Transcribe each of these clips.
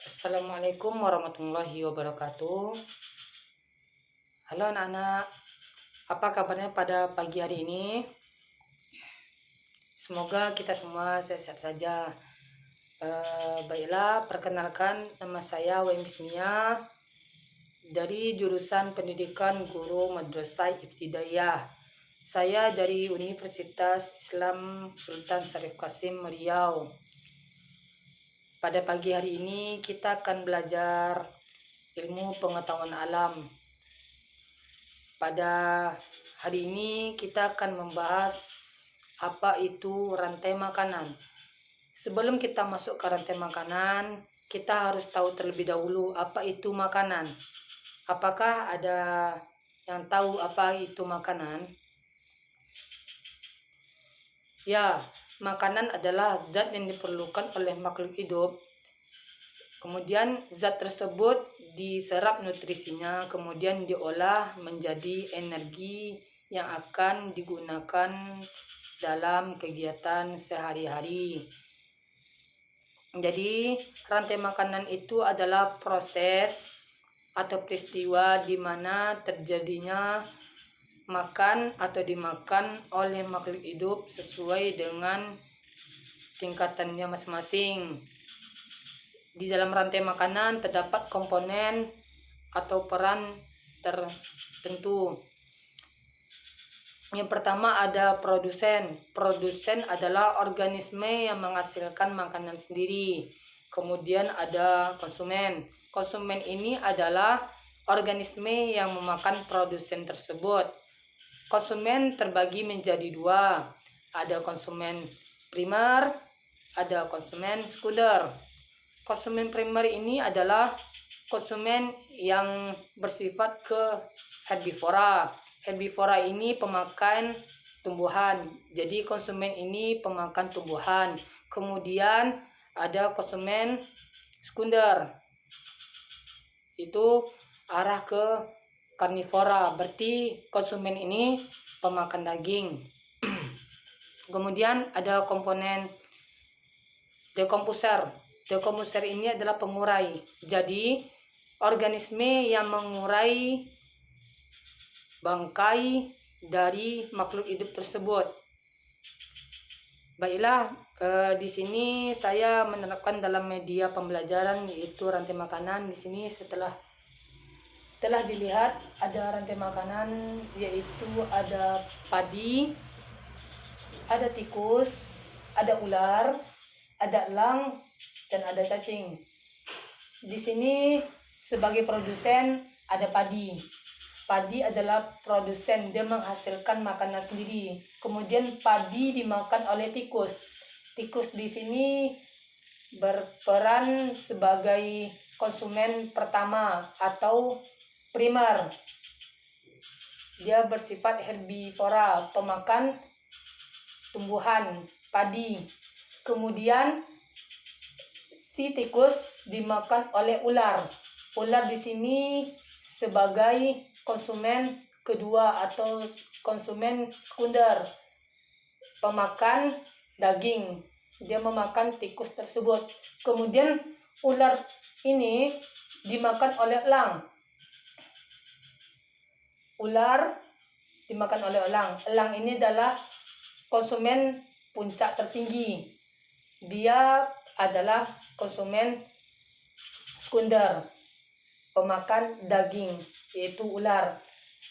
Assalamualaikum warahmatullahi wabarakatuh. Halo anak-anak, apa kabarnya pada pagi hari ini? Semoga kita semua sehat-sehat saja. Baiklah, perkenalkan nama saya Waim Bismia dari jurusan Pendidikan Guru Madrasah Ibtidaiyah. Saya dari Universitas Islam Sultan Syarif Qasim Riau. Pada pagi hari ini kita akan belajar ilmu pengetahuan alam. Pada hari ini kita akan membahas apa itu rantai makanan. Sebelum kita masuk ke rantai makanan, kita harus tahu terlebih dahulu apa itu makanan. Apakah ada yang tahu apa itu makanan? Ya, makanan adalah zat yang diperlukan oleh makhluk hidup. Kemudian zat tersebut diserap nutrisinya, kemudian diolah menjadi energi yang akan digunakan dalam kegiatan sehari-hari. Jadi, rantai makanan itu adalah proses atau peristiwa di mana terjadinya makan atau dimakan oleh makhluk hidup sesuai dengan tingkatannya masing-masing. Di dalam rantai makanan terdapat komponen atau peran tertentu. Yang pertama ada produsen. Produsen adalah organisme yang menghasilkan makanan sendiri. Kemudian ada konsumen. Konsumen ini adalah organisme yang memakan produsen tersebut. Konsumen terbagi menjadi dua. Ada konsumen primer, ada konsumen sekunder. Konsumen primer ini adalah konsumen yang bersifat ke herbivora. Herbivora ini pemakan tumbuhan. Jadi konsumen ini pemakan tumbuhan. Kemudian ada konsumen sekunder. Itu arah ke karnivora. Berarti konsumen ini pemakan daging. Kemudian ada komponen dekomposer. Dekomposer ini adalah pengurai. Jadi, organisme yang mengurai bangkai dari makhluk hidup tersebut. Baiklah, di sini saya menerapkan dalam media pembelajaran yaitu rantai makanan. Di sini setelah dilihat ada rantai makanan yaitu ada padi, ada tikus, ada ular, ada elang, dan ada cacing. Di sini sebagai produsen ada padi. Padi adalah produsen, dia menghasilkan makanan sendiri. Kemudian padi dimakan oleh tikus. Tikus di sini berperan sebagai konsumen pertama atau primer. Dia bersifat herbivora, pemakan tumbuhan, padi. Kemudian si tikus dimakan oleh ular. Ular di sini sebagai konsumen kedua atau konsumen sekunder, pemakan daging. Dia memakan tikus tersebut. Kemudian ular ini dimakan oleh elang. Ular dimakan oleh elang. Elang ini adalah konsumen puncak tertinggi. Dia adalah konsumen sekunder, pemakan daging, yaitu ular.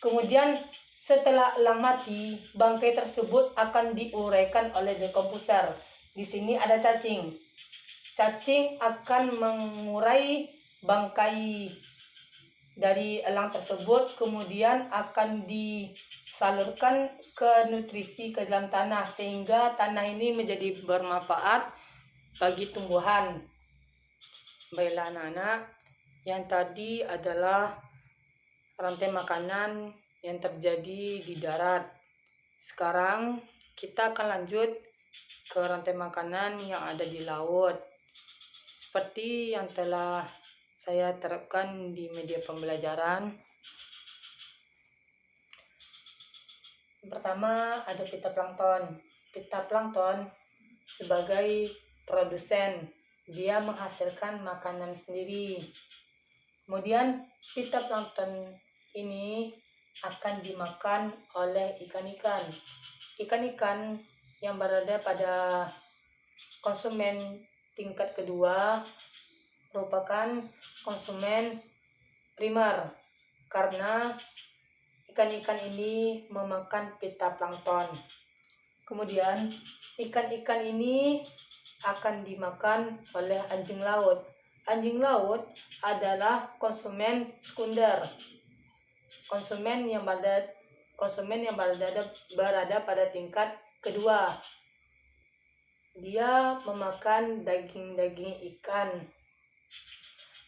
Kemudian setelah elang mati, bangkai tersebut akan diuraikan oleh dekomposer. Di sini ada cacing. Cacing akan mengurai bangkai dari elang tersebut, kemudian akan disalurkan ke nutrisi ke dalam tanah sehingga tanah ini menjadi bermanfaat bagi tumbuhan. Baiklah anak-anak, yang tadi adalah rantai makanan yang terjadi di darat. Sekarang kita akan lanjut ke rantai makanan yang ada di laut. Seperti yang telah saya terapkan di media pembelajaran. Pertama ada fitoplankton. Fitoplankton sebagai produsen. dia menghasilkan makanan sendiri. Kemudian fitoplankton ini akan dimakan oleh ikan-ikan. Ikan-ikan yang berada pada konsumen tingkat kedua merupakan konsumen primer, karena ikan-ikan ini memakan fitoplankton. Kemudian ikan-ikan ini akan dimakan oleh anjing laut. Anjing laut adalah konsumen sekunder, konsumen yang berada pada tingkat kedua. Dia memakan daging-daging ikan.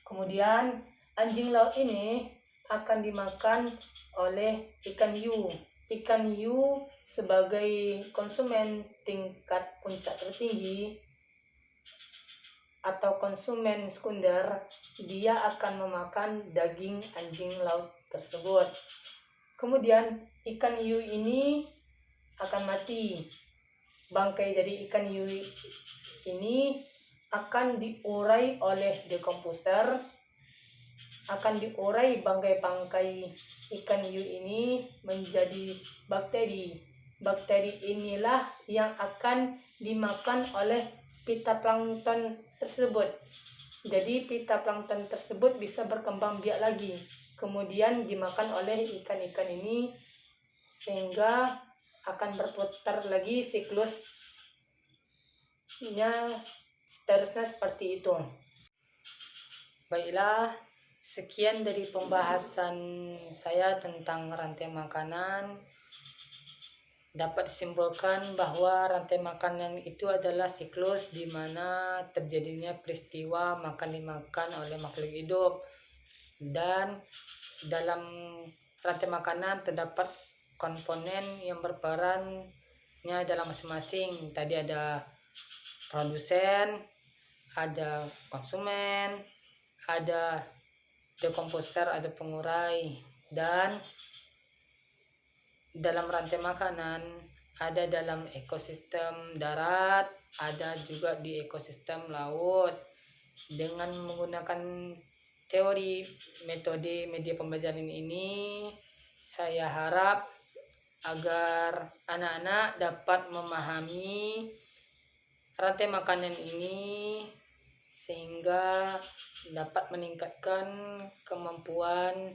Kemudian anjing laut ini akan dimakan oleh ikan hiu. Ikan hiu sebagai konsumen tingkat puncak tertinggi atau konsumen sekunder, dia akan memakan daging anjing laut tersebut. Kemudian ikan hiu ini akan mati. Bangkai dari ikan hiu ini akan diurai oleh dekomposer, akan diurai bangkai-bangkai ikan hiu ini menjadi bakteri. Bakteri inilah yang akan dimakan oleh fitoplankton tersebut. Jadi fitoplankton tersebut bisa berkembang biak lagi, kemudian dimakan oleh ikan-ikan ini, sehingga akan berputar lagi siklusnya, seterusnya seperti itu. Baiklah, sekian dari pembahasan saya tentang rantai makanan. Dapat disimpulkan bahwa rantai makanan itu adalah siklus di mana terjadinya peristiwa makan dimakan oleh makhluk hidup, dan dalam rantai makanan terdapat komponen yang berperannya dalam masing-masing. Tadi ada produsen, ada konsumen, ada dekomposer atau pengurai, dan dalam rantai makanan ada dalam ekosistem darat, ada juga di ekosistem laut. Dengan menggunakan teori metode media pembelajaran ini, saya harap agar anak-anak dapat memahami rantai makanan ini sehingga dapat meningkatkan kemampuan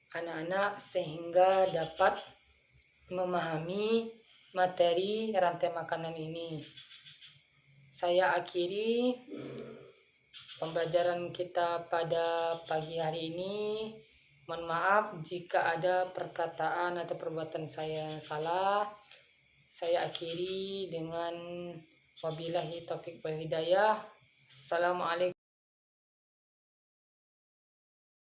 anak-anak sehingga dapat memahami materi rantai makanan ini. Saya akhiri pembelajaran kita pada pagi hari ini. Mohon maaf jika ada perkataan atau perbuatan saya yang salah. Saya akhiri dengan wabillahi taufik wal hidayah. Assalamualaikum.